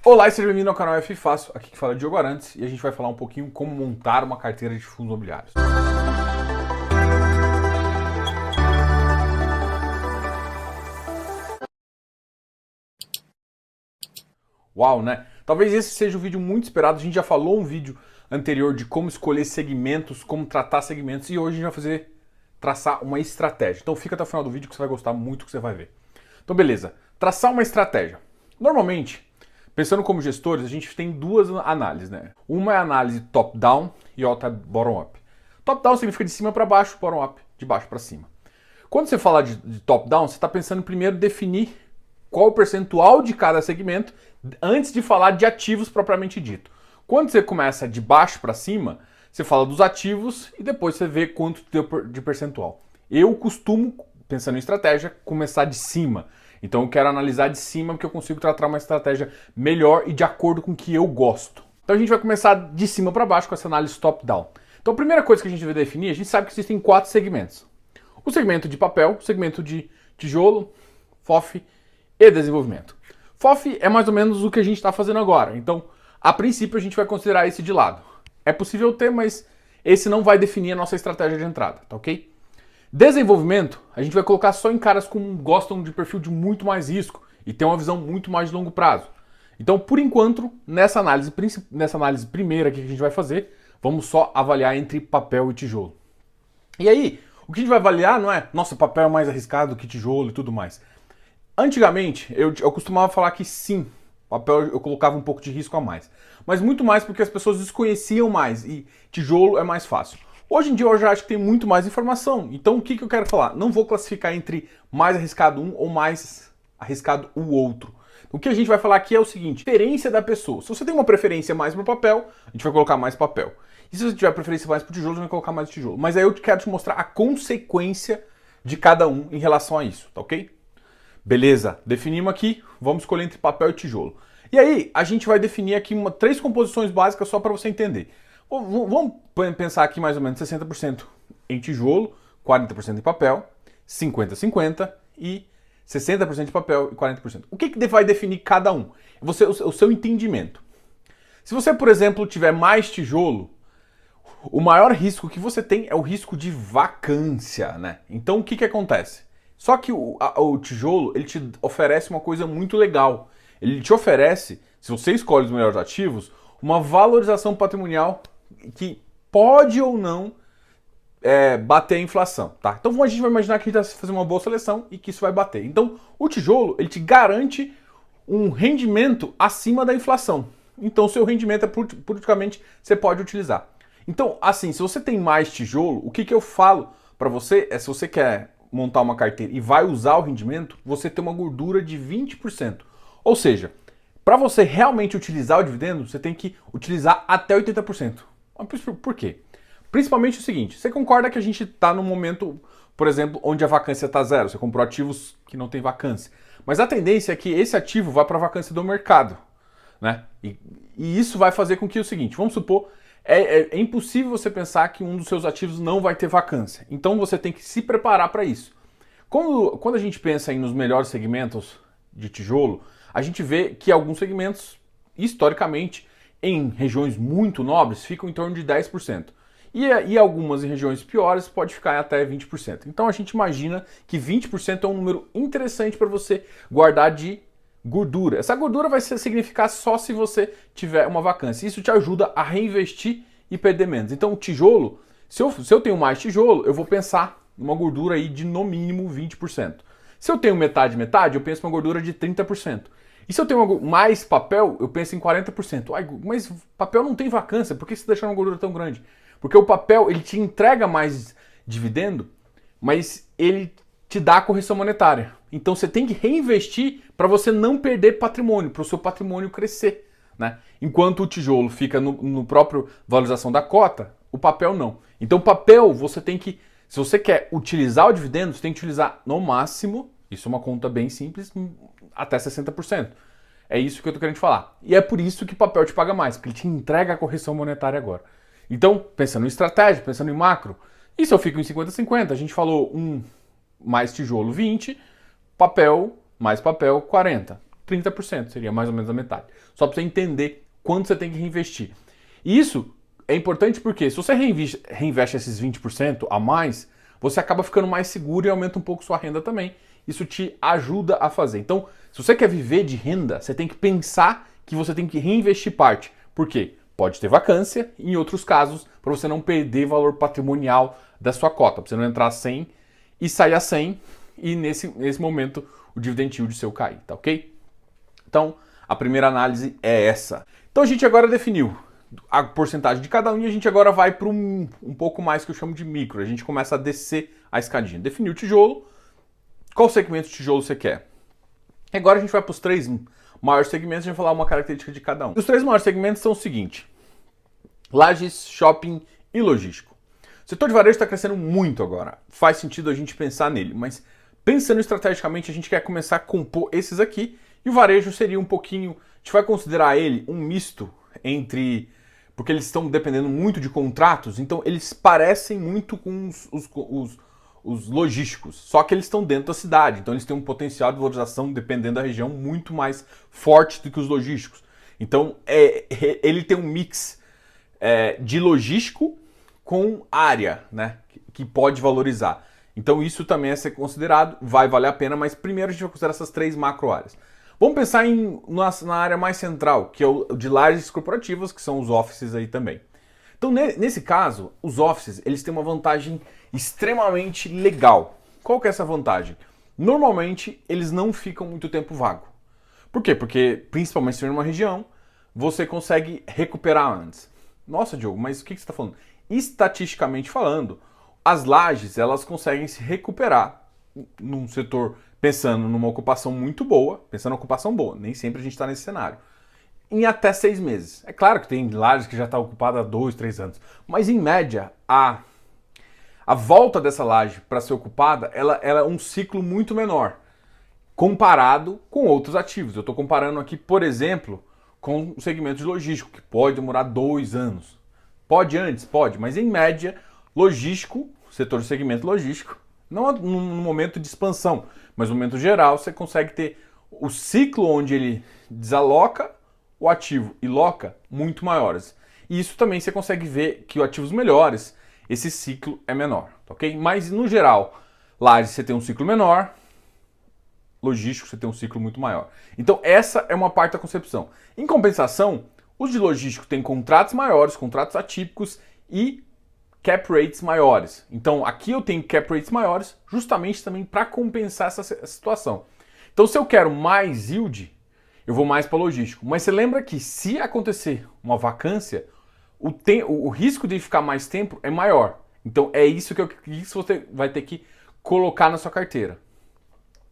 Olá e seja bem-vindo ao canal F Fácil, aqui que fala é Diogo Arantes e a gente vai falar um pouquinho como montar uma carteira de fundos imobiliários. Uau, né? Talvez esse seja um vídeo muito esperado, a gente já falou um vídeo anterior de como escolher segmentos, como tratar segmentos e hoje a gente vai traçar uma estratégia. Então fica até o final do vídeo que você vai gostar muito do que você vai ver. Então beleza, traçar uma estratégia. Normalmente, pensando como gestores, a gente tem duas análises, né? Uma é a análise top-down e outra é bottom-up. Top-down significa de cima para baixo, bottom-up de baixo para cima. Quando você fala de top-down, você está pensando em primeiro definir qual o percentual de cada segmento antes de falar de ativos propriamente dito. Quando você começa de baixo para cima, você fala dos ativos e depois você vê quanto deu de percentual. Eu costumo, pensando em estratégia, começar de cima. Então eu quero analisar de cima porque eu consigo tratar uma estratégia melhor e de acordo com o que eu gosto. Então a gente vai começar de cima para baixo com essa análise top-down. Então a primeira coisa que a gente deve definir, a gente sabe que existem 4 segmentos. O segmento de papel, o segmento de tijolo, FOF e desenvolvimento. FOF é mais ou menos o que a gente está fazendo agora. Então, a princípio, a gente vai considerar esse de lado. É possível ter, mas esse não vai definir a nossa estratégia de entrada, tá ok? Desenvolvimento, a gente vai colocar só em caras que gostam de perfil de muito mais risco e tem uma visão muito mais de longo prazo. Então, por enquanto, nessa análise primeira que a gente vai fazer, vamos só avaliar entre papel e tijolo. E aí, o que a gente vai avaliar não é, nossa, papel é mais arriscado que tijolo e tudo mais. Antigamente, eu costumava falar que sim, papel eu colocava um pouco de risco a mais. Mas muito mais porque as pessoas desconheciam mais e tijolo é mais fácil. Hoje em dia eu já acho que tem muito mais informação. Então o que eu quero falar? Não vou classificar entre mais arriscado um ou mais arriscado o outro. O que a gente vai falar aqui é o seguinte, preferência da pessoa. Se você tem uma preferência mais para o papel, a gente vai colocar mais papel. E se você tiver preferência mais para o tijolo, a gente vai colocar mais tijolo. Mas aí eu quero te mostrar a consequência de cada um em relação a isso, tá ok? Beleza, definimos aqui, vamos escolher entre papel e tijolo. E aí, a gente vai definir aqui 3 composições básicas só para você entender. Vamos pensar aqui mais ou menos 60% em tijolo, 40% em papel, 50-50 e 60% de papel e 40%. O que vai definir cada um? O seu entendimento. Se você, por exemplo, tiver mais tijolo, o maior risco que você tem é o risco de vacância, né? Então o que acontece? Só que o tijolo, ele te oferece uma coisa muito legal. Ele te oferece, se você escolhe os melhores ativos, uma valorização patrimonial que pode ou não bater a inflação, tá? Então a gente vai imaginar que a gente vai fazer uma boa seleção e que isso vai bater. Então o tijolo, ele te garante um rendimento acima da inflação. Então o seu rendimento praticamente você pode utilizar. Então, assim, se você tem mais tijolo, o que eu falo para você é se você quer montar uma carteira e vai usar o rendimento, você tem uma gordura de 20%. Ou seja, para você realmente utilizar o dividendo, você tem que utilizar até 80%. Por quê? Principalmente o seguinte, você concorda que a gente está num momento, por exemplo, onde a vacância está zero, você comprou ativos que não tem vacância. Mas a tendência é que esse ativo vá para a vacância do mercado, né? E isso vai fazer com que o seguinte, vamos supor, é impossível você pensar que um dos seus ativos não vai ter vacância. Então você tem que se preparar para isso. Quando a gente pensa nos melhores segmentos de tijolo, a gente vê que alguns segmentos, historicamente, em regiões muito nobres, ficam em torno de 10%. E algumas em regiões piores pode ficar até 20%. Então a gente imagina que 20% é um número interessante para você guardar de gordura. Essa gordura vai significar só se você tiver uma vacância. Isso te ajuda a reinvestir e perder menos. Então o tijolo, se eu tenho mais tijolo, eu vou pensar numa gordura aí de no mínimo 20%. Se eu tenho metade, eu penso numa gordura de 30%. E se eu tenho mais papel, eu penso em 40%. Ai, mas papel não tem vacância, por que você deixar uma gordura tão grande? Porque o papel, ele te entrega mais dividendo, mas ele te dá a correção monetária. Então você tem que reinvestir para você não perder patrimônio, para o seu patrimônio crescer, né? Enquanto o tijolo fica no próprio valorização da cota, o papel não. Então o papel você tem que, se você quer utilizar o dividendo, você tem que utilizar no máximo, isso é uma conta bem simples, até 60%. É isso que eu estou querendo te falar. E é por isso que o papel te paga mais, porque ele te entrega a correção monetária agora. Então, pensando em estratégia, pensando em macro, e se eu fico em 50-50, a gente falou mais tijolo 20, papel mais papel 40. 30%, seria mais ou menos a metade. Só para você entender quanto você tem que reinvestir. E isso é importante porque se você reinveste esses 20% a mais, você acaba ficando mais seguro e aumenta um pouco sua renda também. Isso te ajuda a fazer. Então, se você quer viver de renda, você tem que pensar que você tem que reinvestir parte. Por quê? Pode ter vacância, em outros casos, para você não perder valor patrimonial da sua cota, para você não entrar a 100 e sair a 100 e nesse momento o dividend yield seu cair, tá ok? Então, a primeira análise é essa. Então a gente agora definiu a porcentagem de cada um e a gente agora vai para um pouco mais que eu chamo de micro. A gente começa a descer a escadinha. Definiu o tijolo, qual segmento de tijolo você quer? Agora a gente vai para os 3 maiores segmentos e a gente vai falar uma característica de cada um. Os 3 maiores segmentos são o seguinte: lajes, shopping e logístico. O setor de varejo está crescendo muito agora. Faz sentido a gente pensar nele, mas pensando estrategicamente, a gente quer começar a compor esses aqui e o varejo seria um pouquinho... A gente vai considerar ele um misto entre... Porque eles estão dependendo muito de contratos, então eles parecem muito com os logísticos, só que eles estão dentro da cidade, então eles têm um potencial de valorização, dependendo da região, muito mais forte do que os logísticos. Então ele tem um mix de logístico com área, né, que pode valorizar. Então isso também é ser considerado, vai valer a pena, mas primeiro a gente vai considerar essas 3 macro áreas. Vamos pensar na área mais central, que é o de lajes corporativas, que são os offices aí também. Então, nesse caso, os offices, eles têm uma vantagem extremamente legal. Qual que é essa vantagem? Normalmente, eles não ficam muito tempo vago. Por quê? Porque, principalmente se for numa região, você consegue recuperar antes. Nossa, Diogo, mas o que você está falando? Estatisticamente falando, as lajes, elas conseguem se recuperar num setor... Pensando numa ocupação muito boa, pensando em ocupação boa, nem sempre a gente está nesse cenário, em até 6 meses. É claro que tem lajes que já está ocupada há 2, 3 anos, mas em média, a volta dessa laje para ser ocupada, ela é um ciclo muito menor, comparado com outros ativos. Eu estou comparando aqui, por exemplo, com o segmento de logístico, que pode demorar 2 anos. Pode antes? Pode, mas em média, logístico, setor de segmento logístico, não no momento de expansão, mas no momento geral você consegue ter o ciclo onde ele desaloca o ativo e loca muito maiores. E isso também você consegue ver que os ativos melhores, esse ciclo é menor, ok? Mas no geral, lajes você tem um ciclo menor, logístico você tem um ciclo muito maior. Então essa é uma parte da concepção. Em compensação, os de logístico têm contratos maiores, contratos atípicos e cap rates maiores. Então aqui eu tenho cap rates maiores justamente também para compensar essa situação. Então se eu quero mais yield, eu vou mais para logístico. Mas você lembra que se acontecer uma vacância, o risco de ficar mais tempo é maior. Então é isso que você vai ter que colocar na sua carteira.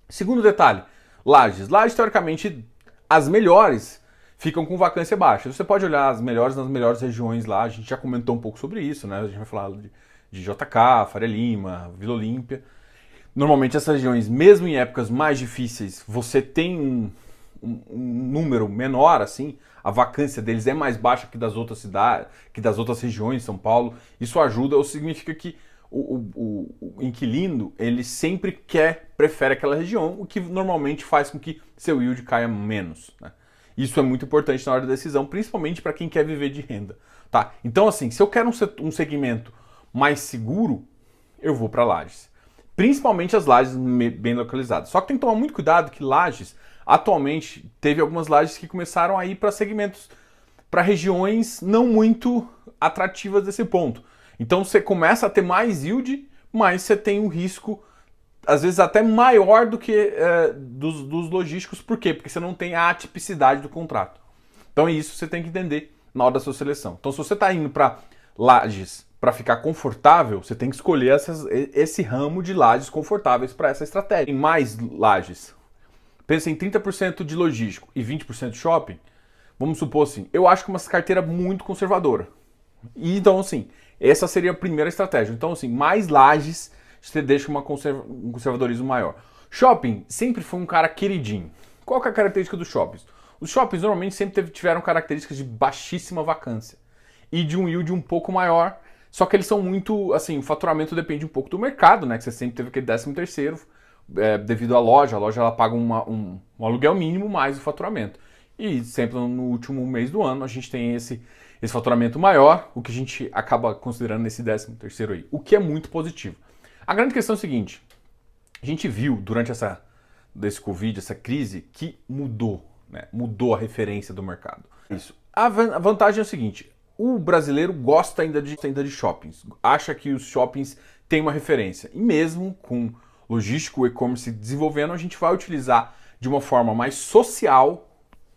Segundo detalhe, lajes. Lajes, teoricamente, as melhores ficam com vacância baixa. Você pode olhar as melhores nas melhores regiões lá, a gente já comentou um pouco sobre isso, né? A gente vai falar de JK, Faria Lima, Vila Olímpia. Normalmente essas regiões, mesmo em épocas mais difíceis, você tem um número menor, assim, a vacância deles é mais baixa que das outras cidades, que das outras regiões, São Paulo. Isso ajuda, ou significa que o inquilino, ele sempre prefere aquela região, o que normalmente faz com que seu yield caia menos, né? Isso é muito importante na hora da decisão, principalmente para quem quer viver de renda, tá? Então, assim, se eu quero um segmento mais seguro, eu vou para lajes. Principalmente as lajes bem localizadas. Só que tem que tomar muito cuidado que lajes, atualmente, teve algumas lajes que começaram a ir para segmentos, para regiões não muito atrativas desse ponto. Então, você começa a ter mais yield, mas você tem um risco às vezes até maior do que dos logísticos. Por quê? Porque você não tem a atipicidade do contrato. Então isso você tem que entender na hora da sua seleção. Então se você está indo para lajes para ficar confortável, você tem que escolher esse ramo de lajes confortáveis para essa estratégia. Tem mais lajes. Pensa em 30% de logístico e 20% de shopping. Vamos supor assim, eu acho que uma carteira muito conservadora. E então assim, essa seria a primeira estratégia. Então assim, mais lajes você deixa um conservadorismo maior. Shopping sempre foi um cara queridinho. Qual que é a característica dos shoppings? Os shoppings normalmente sempre tiveram características de baixíssima vacância e de um yield um pouco maior, só que eles são muito, assim, o faturamento depende um pouco do mercado, né? Que você sempre teve aquele 13º, devido à loja. A loja ela paga um aluguel mínimo mais o faturamento. E sempre no último mês do ano a gente tem esse faturamento maior, o que a gente acaba considerando nesse 13º aí, o que é muito positivo. A grande questão é o seguinte, a gente viu durante desse Covid, essa crise, que mudou, né? Mudou a referência do mercado. Isso. A vantagem é o seguinte, o brasileiro gosta ainda de shoppings, acha que os shoppings têm uma referência. E mesmo com logístico, e-commerce desenvolvendo, a gente vai utilizar de uma forma mais social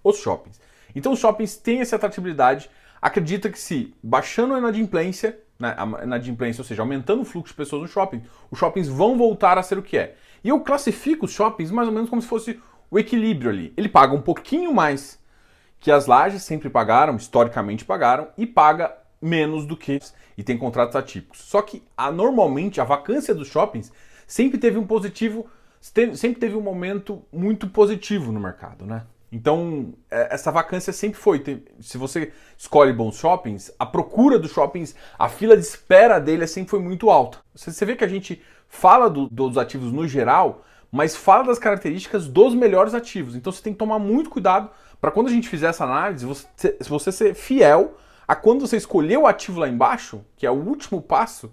os shoppings. Então os shoppings têm essa atratividade, acredita que se baixando a inadimplência, né, a inadimplência, ou seja, aumentando o fluxo de pessoas no shopping, os shoppings vão voltar a ser o que é. E eu classifico os shoppings mais ou menos como se fosse o equilíbrio ali. Ele paga um pouquinho mais que as lajes sempre pagaram, historicamente pagaram, e paga menos do que e tem contratos atípicos. Só que normalmente a vacância dos shoppings sempre teve um positivo, sempre teve um momento muito positivo no mercado, né? Então, essa vacância sempre foi. Se você escolhe bons shoppings, a procura dos shoppings, a fila de espera dele sempre foi muito alta. Você vê que a gente fala dos ativos no geral, mas fala das características dos melhores ativos. Então, você tem que tomar muito cuidado para quando a gente fizer essa análise, você ser fiel a quando você escolher o ativo lá embaixo, que é o último passo,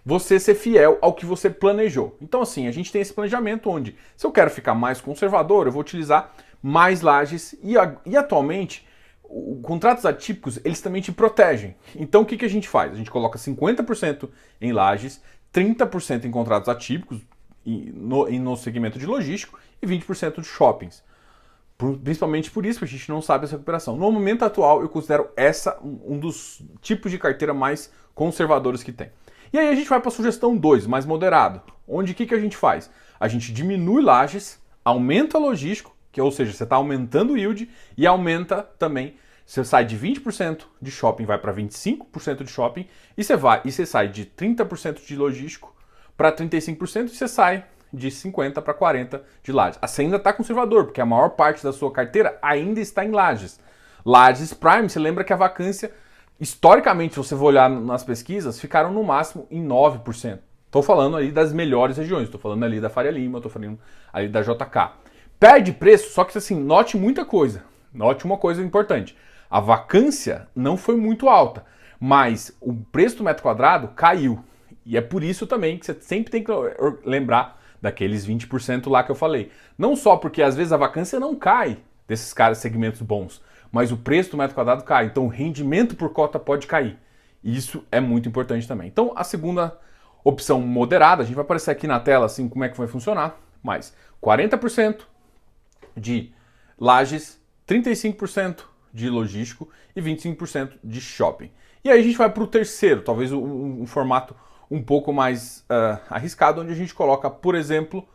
você ser fiel ao que você planejou. Então, assim, a gente tem esse planejamento onde, se eu quero ficar mais conservador, eu vou utilizar mais lajes e atualmente, contratos atípicos, eles também te protegem. Então, o que a gente faz? A gente coloca 50% em lajes, 30% em contratos atípicos, no segmento de logístico, e 20% de shoppings. Principalmente por isso que a gente não sabe essa recuperação. No momento atual, eu considero um dos tipos de carteira mais conservadores que tem. E aí a gente vai para a sugestão 2, mais moderado. Onde o que a gente faz? A gente diminui lajes, aumenta logístico, ou seja, você está aumentando o yield e aumenta também, você sai de 20% de shopping, vai para 25% de shopping, e você sai de 30% de logístico para 35% e você sai de 50% para 40% de lajes. Você ainda está conservador, porque a maior parte da sua carteira ainda está em lajes. Lajes Prime, você lembra que a vacância, historicamente, se você for olhar nas pesquisas, ficaram no máximo em 9%. Estou falando ali das melhores regiões, estou falando ali da Faria Lima, estou falando ali da JK. Perde preço, só que assim, note muita coisa. Note uma coisa importante. A vacância não foi muito alta, mas o preço do metro quadrado caiu. E é por isso também que você sempre tem que lembrar daqueles 20% lá que eu falei. Não só porque às vezes a vacância não cai desses segmentos bons, mas o preço do metro quadrado cai. Então o rendimento por cota pode cair. E isso é muito importante também. Então a segunda opção moderada, a gente vai aparecer aqui na tela assim como é que vai funcionar, mas 40% de lajes, 35% de logístico e 25% de shopping. E aí a gente vai para o terceiro, talvez um formato um pouco mais arriscado, onde a gente coloca, por exemplo,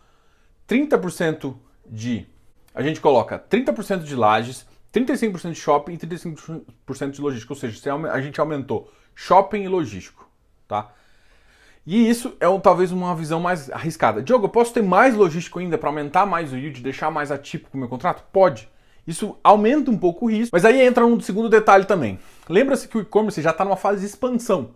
30% de... A gente coloca 30% de lajes, 35% de shopping e 35% de logístico. Ou seja, a gente aumentou shopping e logístico, tá? E isso é talvez uma visão mais arriscada. Diogo, eu posso ter mais logístico ainda para aumentar mais o yield, deixar mais atípico o meu contrato? Pode. Isso aumenta um pouco o risco. Mas aí entra um segundo detalhe também. Lembra-se que o e-commerce já está numa fase de expansão,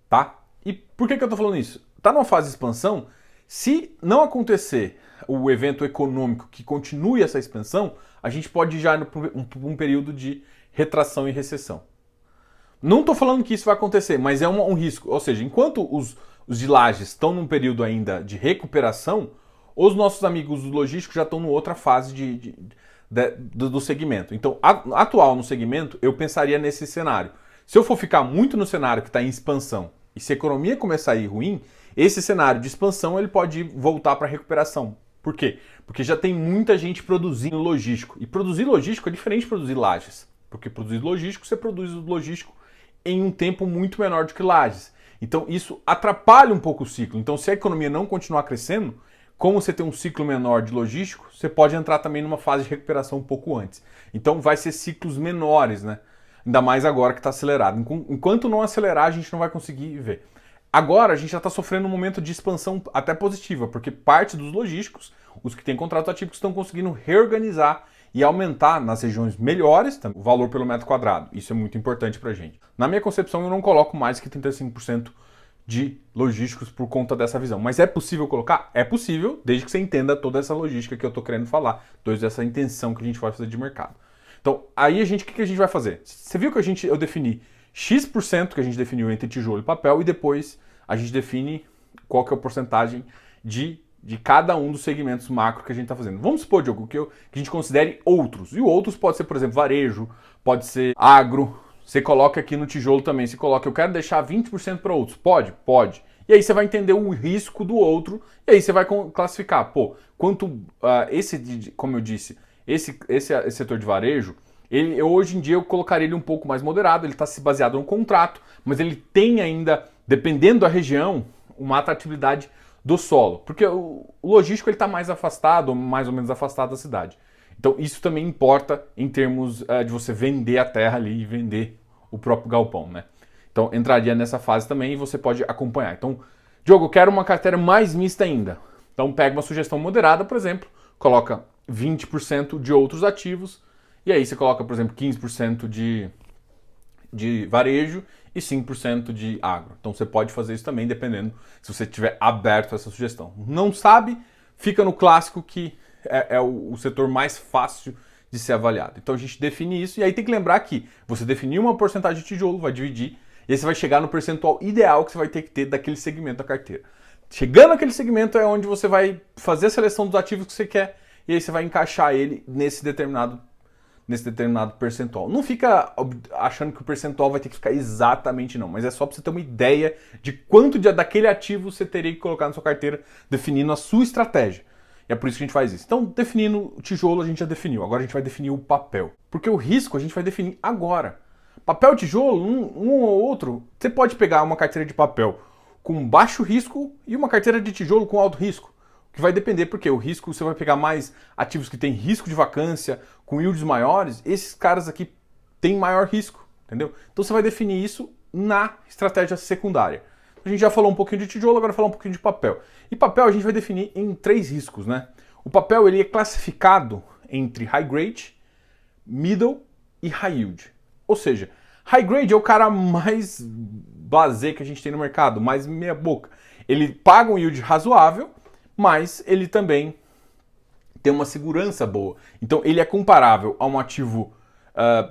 tá? E por que eu estou falando isso? Está numa fase de expansão, se não acontecer o evento econômico que continue essa expansão, a gente pode ir já para um período de retração e recessão. Não estou falando que isso vai acontecer, mas é um risco. Ou seja, enquanto os de lajes estão num período ainda de recuperação, os nossos amigos do logístico já estão em outra fase do segmento. Então, atual no segmento, eu pensaria nesse cenário. Se eu for ficar muito no cenário que está em expansão, e se a economia começar a ir ruim, esse cenário de expansão ele pode voltar para recuperação. Por quê? Porque já tem muita gente produzindo logístico. E produzir logístico é diferente de produzir lajes. Porque produzir logístico, você produz o logístico em um tempo muito menor do que lajes. Então isso atrapalha um pouco o ciclo. Então se a economia não continuar crescendo, como você tem um ciclo menor de logístico, você pode entrar também numa fase de recuperação um pouco antes. Então vai ser ciclos menores, né? Ainda mais agora que está acelerado. Enquanto não acelerar, a gente não vai conseguir ver. Agora a gente já está sofrendo um momento de expansão até positiva, porque parte dos logísticos, os que têm contratos atípicos, estão conseguindo reorganizar e aumentar nas regiões melhores o valor pelo metro quadrado. Isso é muito importante para a gente. Na minha concepção, eu não coloco mais que 35% de logísticos por conta dessa visão. Mas é possível colocar? É possível, desde que você entenda toda essa logística que eu estou querendo falar, toda essa intenção que a gente vai fazer de mercado. Então, aí o que a gente vai fazer? Você viu que eu defini X% que a gente definiu entre tijolo e papel, e depois a gente define qual que é a porcentagem de cada um dos segmentos macro que a gente está fazendo. Vamos supor, Diogo, que a gente considere outros. E outros pode ser, por exemplo, varejo, pode ser agro. Você coloca aqui no tijolo também, você coloca, eu quero deixar 20% para outros. Pode? Pode. E aí você vai entender o risco do outro, e aí você vai classificar. Pô, como eu disse, esse setor de varejo, hoje em dia eu colocaria ele um pouco mais moderado, ele está se baseado no contrato, mas ele tem ainda, dependendo da região, uma atratividade do solo. Porque o logístico está mais afastado, mais ou menos afastado da cidade. Então isso também importa em termos de você vender a terra ali e vender o próprio galpão, né? Então entraria nessa fase também e você pode acompanhar. Então, Diogo, eu quero uma carteira mais mista ainda. Então pega uma sugestão moderada, por exemplo, coloca 20% de outros ativos e aí você coloca, por exemplo, 15% de varejo e 5% de agro. Então você pode fazer isso também, dependendo se você estiver aberto a essa sugestão. Não sabe? Fica no clássico que é o setor mais fácil de ser avaliado. Então a gente define isso e aí tem que lembrar que você definiu uma porcentagem de tijolo, vai dividir e aí você vai chegar no percentual ideal que você vai ter que ter daquele segmento da carteira. Chegando naquele segmento é onde você vai fazer a seleção dos ativos que você quer e aí você vai encaixar ele nesse determinado percentual. Não fica achando que o percentual vai ter que ficar exatamente não, mas é só para você ter uma ideia de quanto daquele ativo você teria que colocar na sua carteira, definindo a sua estratégia. E é por isso que a gente faz isso. Então, definindo o tijolo, a gente já definiu. Agora a gente vai definir o papel. Porque o risco a gente vai definir agora. Papel e tijolo, um ou outro, você pode pegar uma carteira de papel com baixo risco e uma carteira de tijolo com alto risco. Que vai depender, porque o risco, você vai pegar mais ativos que têm risco de vacância, com yields maiores, esses caras aqui têm maior risco, entendeu? Então você vai definir isso na estratégia secundária. A gente já falou um pouquinho de tijolo, agora vai falar um pouquinho de papel. E papel a gente vai definir em 3 riscos, né? O papel ele é classificado entre high grade, middle e high yield. Ou seja, high grade é o cara mais blasé que a gente tem no mercado, mais meia boca. Ele paga um yield razoável, mas ele também tem uma segurança boa. Então ele é comparável a um ativo,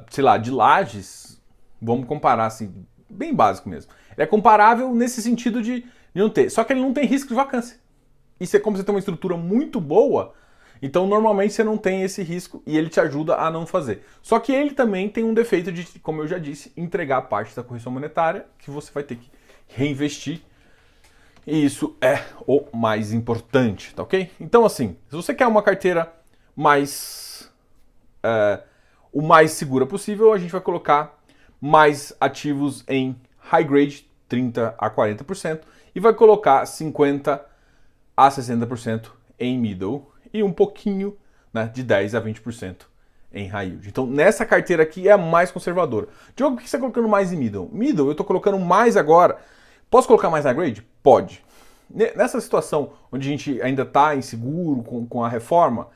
sei lá, de lajes, vamos comparar assim, bem básico mesmo. Ele é comparável nesse sentido de não ter, só que ele não tem risco de vacância. Isso é como você tem uma estrutura muito boa, então normalmente você não tem esse risco e ele te ajuda a não fazer. Só que ele também tem um defeito de, como eu já disse, entregar parte da correção monetária que você vai ter que reinvestir. E isso é o mais importante, tá ok? Então assim, se você quer uma carteira mais o mais segura possível, a gente vai colocar mais ativos em high grade, 30 a 40%, e vai colocar 50 a 60% em middle e um pouquinho, né, de 10 a 20% em high yield. Então nessa carteira aqui é a mais conservadora. Diogo, por que você está colocando mais em middle? Middle eu estou colocando mais agora. Posso colocar mais high grade? Pode. Nessa situação onde a gente ainda está inseguro com a reforma,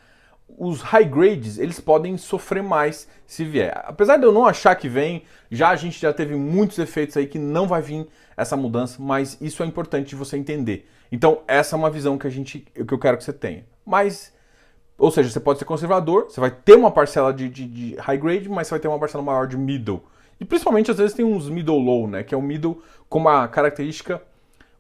os high grades eles podem sofrer mais se vier. Apesar de eu não achar que vem, a gente já teve muitos efeitos aí que não vai vir essa mudança, mas isso é importante de você entender. Então essa é uma visão que eu quero que você tenha. Mas, ou seja, você pode ser conservador, você vai ter uma parcela de high grade, mas você vai ter uma parcela maior de middle. E principalmente às vezes tem uns middle low, né, que é o middle com uma característica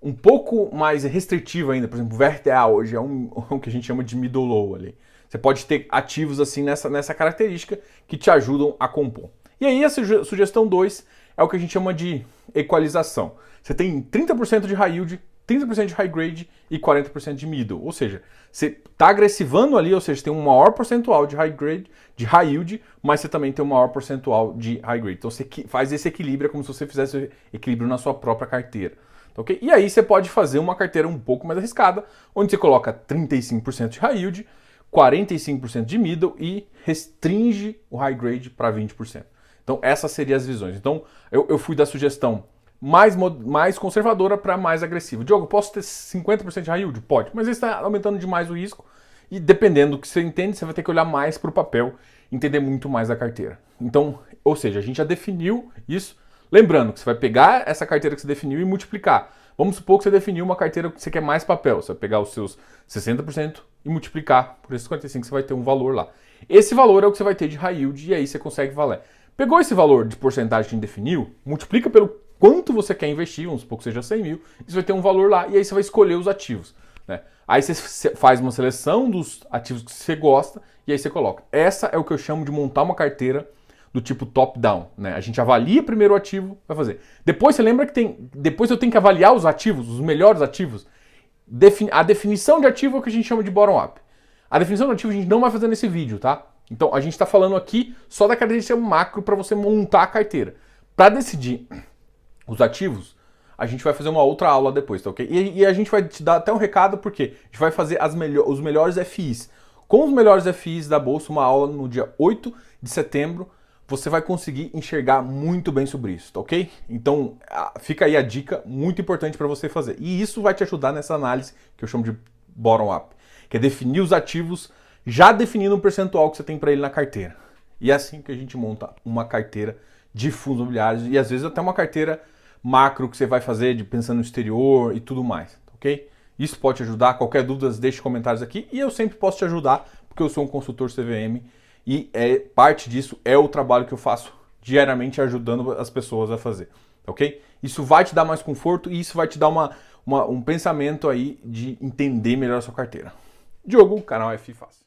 um pouco mais restritiva ainda. Por exemplo, o VRTA hoje é o que a gente chama de middle low ali. Você pode ter ativos assim nessa característica que te ajudam a compor. E aí a sugestão 2 é o que a gente chama de equalização. Você tem 30% de high yield, 30% de high grade e 40% de middle. Ou seja, você está agressivando ali, ou seja, você tem um maior percentual de high grade, de high yield, mas você também tem um maior percentual de high grade. Então você faz esse equilíbrio, é como se você fizesse equilíbrio na sua própria carteira. Okay? E aí você pode fazer uma carteira um pouco mais arriscada, onde você coloca 35% de high yield, 45% de middle e restringe o high grade para 20%. Então essas seriam as visões. Então eu fui da sugestão mais conservadora para mais agressiva. Diogo, posso ter 50% de high yield? Pode, mas isso está aumentando demais o risco e dependendo do que você entende, você vai ter que olhar mais para o papel, entender muito mais a carteira. Então, ou seja, a gente já definiu isso. Lembrando que você vai pegar essa carteira que você definiu e multiplicar. Vamos supor que você definiu uma carteira que você quer mais papel. Você vai pegar os seus 60% e multiplicar por esses 45%, você vai ter um valor lá. Esse valor é o que você vai ter de high yield e aí você consegue valer. Pegou esse valor de porcentagem que a gente definiu, multiplica pelo quanto você quer investir, vamos supor que seja 100 mil, e você vai ter um valor lá e aí você vai escolher os ativos, né? Aí você faz uma seleção dos ativos que você gosta e aí você coloca. Essa é o que eu chamo de montar uma carteira do tipo top-down, né? A gente avalia primeiro o ativo, vai fazer. Depois você lembra que depois eu tenho que avaliar os ativos, os melhores ativos. A definição de ativo é o que a gente chama de bottom-up. A definição de ativo a gente não vai fazer nesse vídeo, tá? Então a gente está falando aqui só da característica macro para você montar a carteira. Para decidir os ativos, a gente vai fazer uma outra aula depois, tá ok? E a gente vai te dar até um recado porque a gente vai fazer os melhores FIs. Com os melhores FIs da Bolsa, uma aula no dia 8 de setembro, você vai conseguir enxergar muito bem sobre isso, tá ok? Então fica aí a dica muito importante para você fazer. E isso vai te ajudar nessa análise que eu chamo de bottom-up, que é definir os ativos já definindo um percentual que você tem para ele na carteira. E é assim que a gente monta uma carteira de fundos imobiliários e às vezes até uma carteira macro que você vai fazer pensando no exterior e tudo mais, ok? Isso pode te ajudar. Qualquer dúvida, deixe comentários aqui e eu sempre posso te ajudar porque eu sou um consultor CVM e parte disso é o trabalho que eu faço diariamente ajudando as pessoas a fazer, ok? Isso vai te dar mais conforto e isso vai te dar um pensamento aí de entender melhor a sua carteira. Diogo, canal FI Fácil.